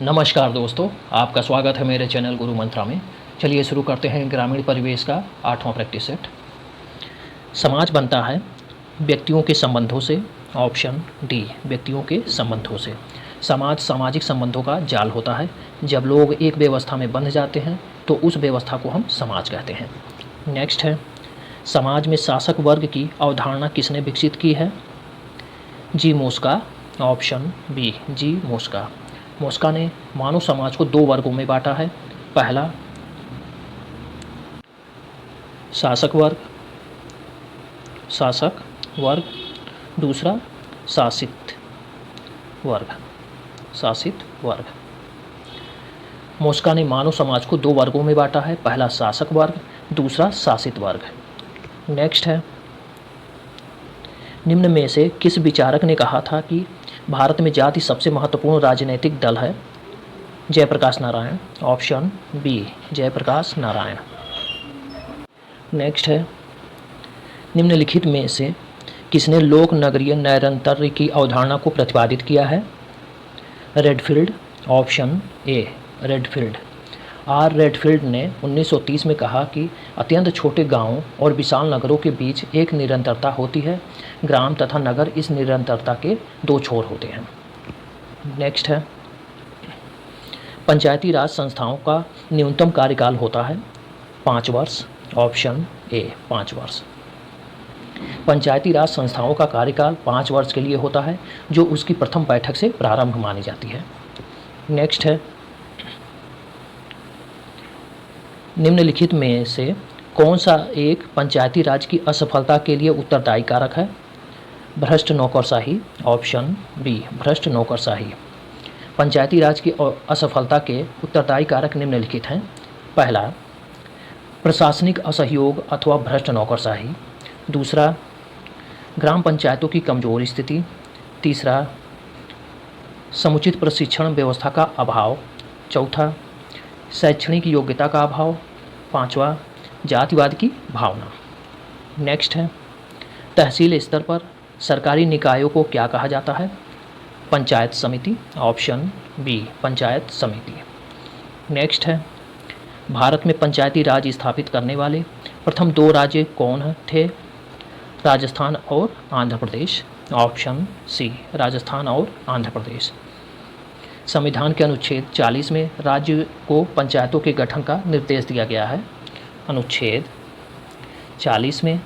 नमस्कार दोस्तों, आपका स्वागत है मेरे चैनल गुरु मंत्रा में। चलिए शुरू करते हैं ग्रामीण परिवेश का 8वां प्रैक्टिस सेट। समाज बनता है व्यक्तियों के संबंधों से। ऑप्शन डी, व्यक्तियों के संबंधों से। समाज सामाजिक संबंधों का जाल होता है। जब लोग एक व्यवस्था में बंध जाते हैं तो उस व्यवस्था को हम समाज कहते हैं। नेक्स्ट है, समाज में शासक वर्ग की अवधारणा किसने विकसित की है? जी मोस्का। ऑप्शन बी, जी मोस्का। मोस्का ने मानव समाज को 2 वर्गों में बांटा है। पहला शासक वर्ग, दूसरा शासित वर्ग। मोस्का ने मानव समाज को 2 वर्गों में बांटा है। पहला शासक वर्ग, दूसरा शासित वर्ग। नेक्स्ट है, निम्न में से किस विचारक ने कहा था कि भारत में जाति सबसे महत्वपूर्ण राजनीतिक दल है? Jayaprakash Narayan. Option B, Jayaprakash Narayan. Next है, निम्नलिखित में से किसने लोक नगरीय नैरंतर्य की अवधारणा को प्रतिपादित किया है? Redfield. Option A, Redfield. R Redfield ने 1930 में कहा कि अत्यंत छोटे गांवों और विशाल नगरों के बीच एक निरंतरता होती है। ग्राम तथा नगर इस निरंतरता के 2 छोर होते हैं। नेक्स्ट है, पंचायती राज संस्थाओं का न्यूनतम कार्यकाल होता है 5 वर्ष। ऑप्शन ए, 5 वर्ष। पंचायती राज संस्थाओं का कार्यकाल 5 वर्ष के लिए होता है, जो उसकी प्रथम बैठक से प्रारंभ मानी जाती है। नेक्स्ट है, निम्नलिखित में से कौन सा एक पंचायती राज की असफलता के लिए उत्तरदायी कारक है? भ्रष्ट नौकरशाही। ऑप्शन बी, भ्रष्ट नौकरशाही। पंचायती राज की असफलता के उत्तरदायी कारक निम्नलिखित हैं। पहला, प्रशासनिक असहयोग अथवा भ्रष्ट नौकरशाही। दूसरा, ग्राम पंचायतों की कमजोर स्थिति। तीसरा, समुचित प्रशिक्षण व्यवस्था का अभाव। चौथा, शैक्षणिक योग्यता का अभाव। 5वां, जातिवाद की भावना। नेक्स्ट है, तहसील स्तर पर सरकारी निकायों को क्या कहा जाता है? पंचायत समिति। ऑप्शन बी, पंचायत समिति। नेक्स्ट है, भारत में पंचायती राज स्थापित करने वाले प्रथम 2 राज्य कौन थे? राजस्थान और आंध्र प्रदेश। ऑप्शन सी, राजस्थान और आंध्र प्रदेश। संविधान के अनुच्छेद 40 में राज्य को पंचायतों के गठन का निर्देश दिया गया है। अनुच्छेद 40 में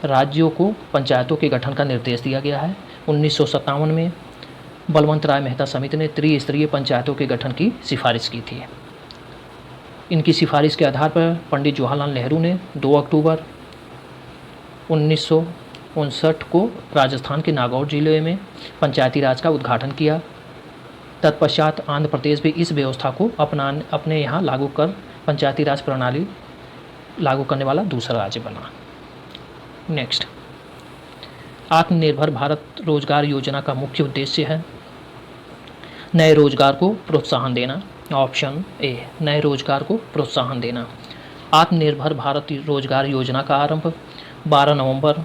राज्यों को पंचायतों के गठन का निर्देश दिया गया है। 1957 में बलवंत राय मेहता समिति ने त्रिस्तरीय पंचायतों के गठन की सिफारिश की थी। इनकी सिफारिश के आधार पर पंडित जवाहरलाल नेहरू ने 2 अक्टूबर 1959 को राजस्थान के नागौर जिले में पंचायती राज का उद्घाटन किया। तत्पश्चात आंध्र प्रदेश भी इस व्यवस्था को अपने यहाँ लागू कर पंचायती राज प्रणाली लागू करने वाला दूसरा राज्य बना। नेक्स्ट, आत्मनिर्भर भारत रोजगार योजना का मुख्य उद्देश्य है नए रोजगार को प्रोत्साहन देना। ऑप्शन ए, नए रोजगार को प्रोत्साहन देना। आत्मनिर्भर भारत रोजगार योजना का आरंभ 12 नवंबर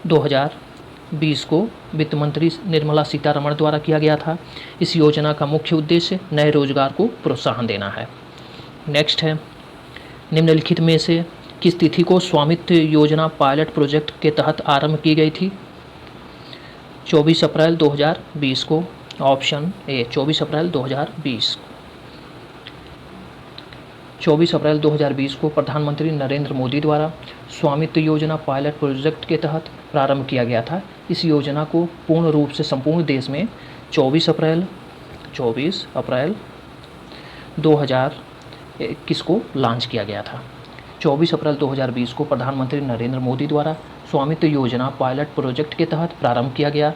2020 को वित्त मंत्री निर्मला सीतारमण द्वारा किया गया था। इस योजना का मुख्य उद्देश्य नए रोजगार को प्रोत्साहन देना है। नेक्स्ट है, निम्नलिखित में से किस तिथि को स्वामित्व योजना पायलट प्रोजेक्ट के तहत आरंभ की गई थी? 24 अप्रैल 2020 को। ऑप्शन ए, 24 अप्रैल 2020। 24 अप्रैल 2020 को प्रधानमंत्री नरेंद्र मोदी द्वारा स्वामित्व योजना पायलट प्रोजेक्ट के तहत प्रारंभ किया गया था। इस योजना को पूर्ण रूप से संपूर्ण देश में 24 अप्रैल 2021 को लॉन्च किया गया था। 24 अप्रैल 2020 को प्रधानमंत्री नरेंद्र मोदी द्वारा स्वामित्व योजना पायलट प्रोजेक्ट के तहत प्रारंभ किया गया।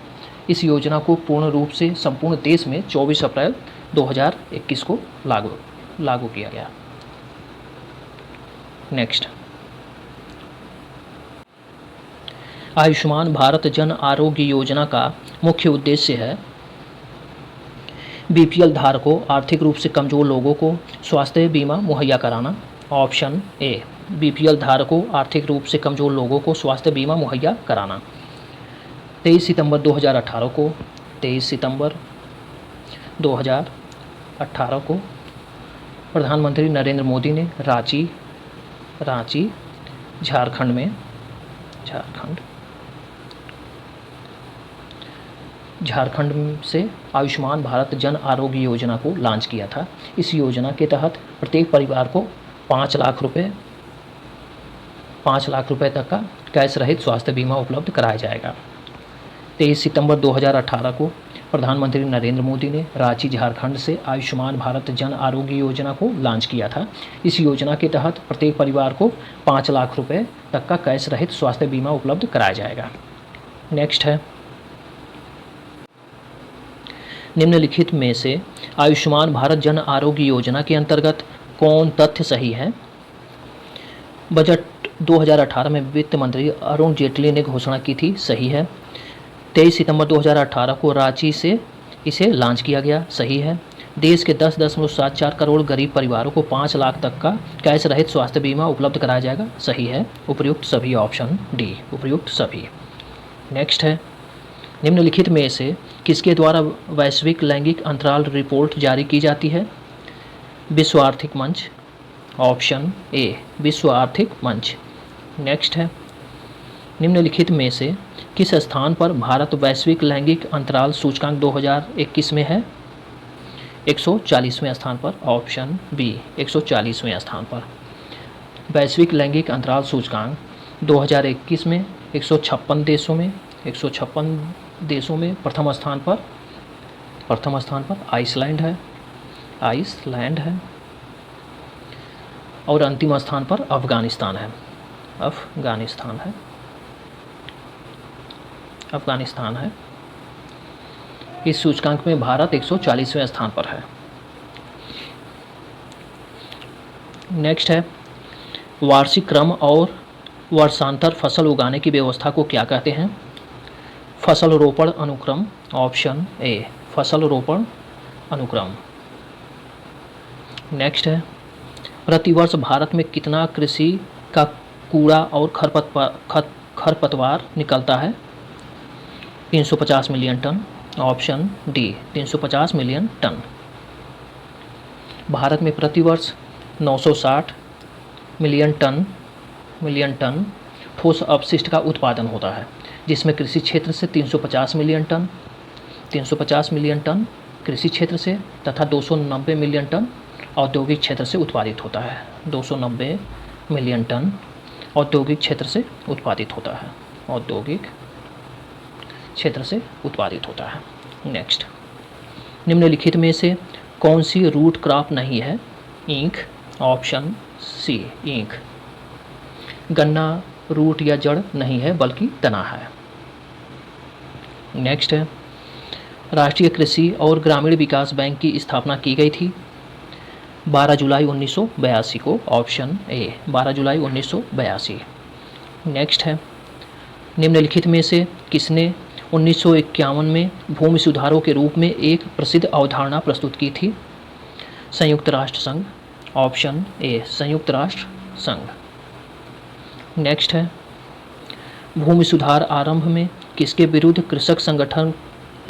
इस योजना को पूर्ण रूप से संपूर्ण देश में 24 अप्रैल 2021 को लागू किया गया। नेक्स्ट, आयुष्मान भारत जन आरोग्य योजना का मुख्य उद्देश्य है बीपीएल धारकों, आर्थिक रूप से कमजोर लोगों को स्वास्थ्य बीमा मुहैया कराना। ऑप्शन ए, बीपीएल धारकों, आर्थिक रूप से कमजोर लोगों को स्वास्थ्य बीमा मुहैया कराना। 23 सितंबर 2018 को 23 सितंबर 2018 को प्रधानमंत्री नरेंद्र मोदी ने रांची झारखंड से आयुष्मान भारत जन आरोग्य योजना को लॉन्च किया था। इस योजना के तहत प्रत्येक परिवार को 5 लाख रुपए तक का कैश रहित स्वास्थ्य बीमा उपलब्ध कराया जाएगा। 23 सितंबर 2018 को प्रधानमंत्री नरेंद्र मोदी ने रांची झारखंड से आयुष्मान भारत जन आरोग्य योजना को लॉन्च किया था। इस योजना के तहत प्रत्येक परिवार को 5 लाख रुपए तक का कैश रहित स्वास्थ्य बीमा उपलब्ध कराया जाएगा। नेक्स्ट है, निम्नलिखित में से आयुष्मान भारत जन आरोग्य योजना के अंतर्गत कौन तथ्य सही है? बजट 2018 में वित्त मंत्री अरुण जेटली ने घोषणा की थी, सही है। 23 सितंबर 2018 को रांची से इसे लॉन्च किया गया, सही है। देश के 10.74 करोड़ गरीब परिवारों को 5 लाख तक का कैश रहित स्वास्थ्य बीमा उपलब्ध कराया जाएगा, सही है। उपयुक्त सभी, ऑप्शन डी, उपयुक्त सभी। नेक्स्ट है, निम्नलिखित में से किसके द्वारा वैश्विक लैंगिक अंतराल रिपोर्ट जारी की जाती है? विश्व आर्थिक मंच, ऑप्शन ए, विश्व आर्थिक मंच। नेक्स्ट है, निम्नलिखित में से किस स्थान पर भारत वैश्विक लैंगिक अंतराल सूचकांक 2021 में है? 140वें स्थान पर, ऑप्शन बी, 140वें स्थान पर। वैश्विक लैंगिक अंतराल सूचकांक 2021 में 156 देशों में प्रथम स्थान पर आइसलैंड है और अंतिम स्थान पर अफगानिस्तान है। इस सूचकांक में भारत 140वें स्थान पर है। नेक्स्ट है, वार्षिक क्रम और वर्षांतर फसल उगाने की व्यवस्था को क्या कहते हैं? फसल रोपण अनुक्रम, ऑप्शन ए, फसल रोपण अनुक्रम। नेक्स्ट है, प्रतिवर्ष भारत में कितना कृषि का कूड़ा और खरपतवार निकलता है? 350 million ton, option D, 350 million ton. Bharat में प्रतिवर्ष 960 मिलियन टन ठोस अपशिष्ट का उत्पादन होता है, जिसमें कृषि क्षेत्र से 350 मिलियन टन कृषि क्षेत्र से तथा 290 मिलियन टन औद्योगिक क्षेत्र से उत्पादित होता है। 290 मिलियन टन औद्योगिक क्षेत्र से उत्पादित होता है। नेक्स्ट, निम्नलिखित में से कौन सी रूट क्रॉप नहीं है? ईंख, ऑप्शन सी, ईंख। गन्ना रूट या जड़ नहीं है बल्कि तना है। नेक्स्ट है, राष्ट्रीय कृषि और ग्रामीण विकास बैंक की स्थापना की गई थी 12 जुलाई 1982 को, ऑप्शन ए, 12 जुलाई 1982। नेक्स्ट है, निम्नलिखित में से किसने 1951 में भूमि सुधारों के रूप में एक प्रसिद्ध अवधारणा प्रस्तुत की थी? संयुक्त राष्ट्र संघ, ऑप्शन ए, संयुक्त राष्ट्र संघ। नेक्स्ट है, भूमि सुधार आरंभ में किसके विरुद्ध कृषक संगठन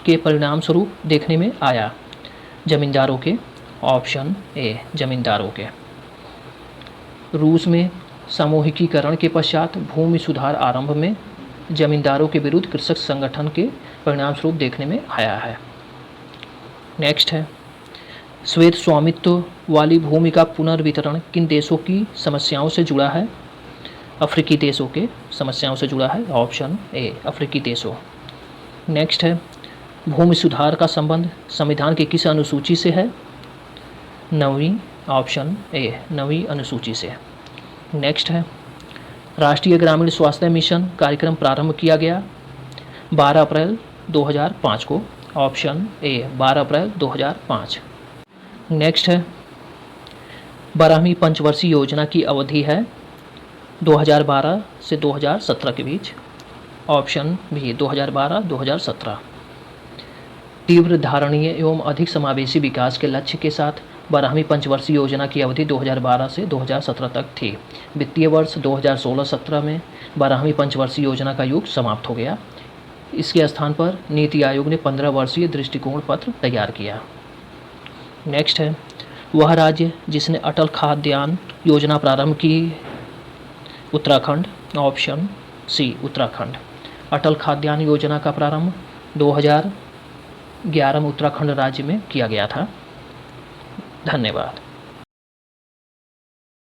के परिणाम स्वरूप देखने में आया? जमींदारों के, ऑप्शन ए, जमींदारों के। रूस में सामूहिकीकरण के पश्चात भूमि सुधार आरंभ में जमींदारों के विरुद्ध कृषक संगठन के परिणाम स्वरूप देखने में आया है। नेक्स्ट है, श्वेत स्वामित्व वाली भूमि का पुनर्वितरण किन देशों की समस्याओं से जुड़ा है? अफ्रीकी देशों के समस्याओं से जुड़ा है, ऑप्शन ए, अफ्रीकी देशों। नेक्स्ट है, भूमि सुधार का संबंध संविधान की किस अनुसूची से है? 9वीं, ऑप्शन ए, 9वीं अनुसूची से। नेक्स्ट है, राष्ट्रीय ग्रामीण स्वास्थ्य मिशन कार्यक्रम प्रारंभ किया गया 12 अप्रैल 2005 को, ऑप्शन ए, 12 अप्रैल 2005। नेक्स्ट है, 12वीं पंचवर्षीय योजना की अवधि है 2012 से 2017 के बीच, ऑप्शन बी, 2012-2017। तीव्र धारणीय एवं अधिक समावेशी विकास के लक्ष्य के साथ 12वीं पंचवर्षीय योजना की अवधि 2012 से 2017 तक थी। वित्तीय वर्ष 2016-17 में 12वीं पंचवर्षीय योजना का युग समाप्त हो गया। इसके स्थान पर नीति आयोग ने 15 वर्षीय दृष्टिकोण पत्र तैयार किया। नेक्स्ट है, वह राज्य जिसने अटल खाद्यान्न योजना प्रारंभ की, उत्तराखंड। Option C Uttarakhand. अटल खाद्यान्न योजना का प्रारंभ 2011 में उत्तराखंड राज्य में किया गया था। धन्यवाद।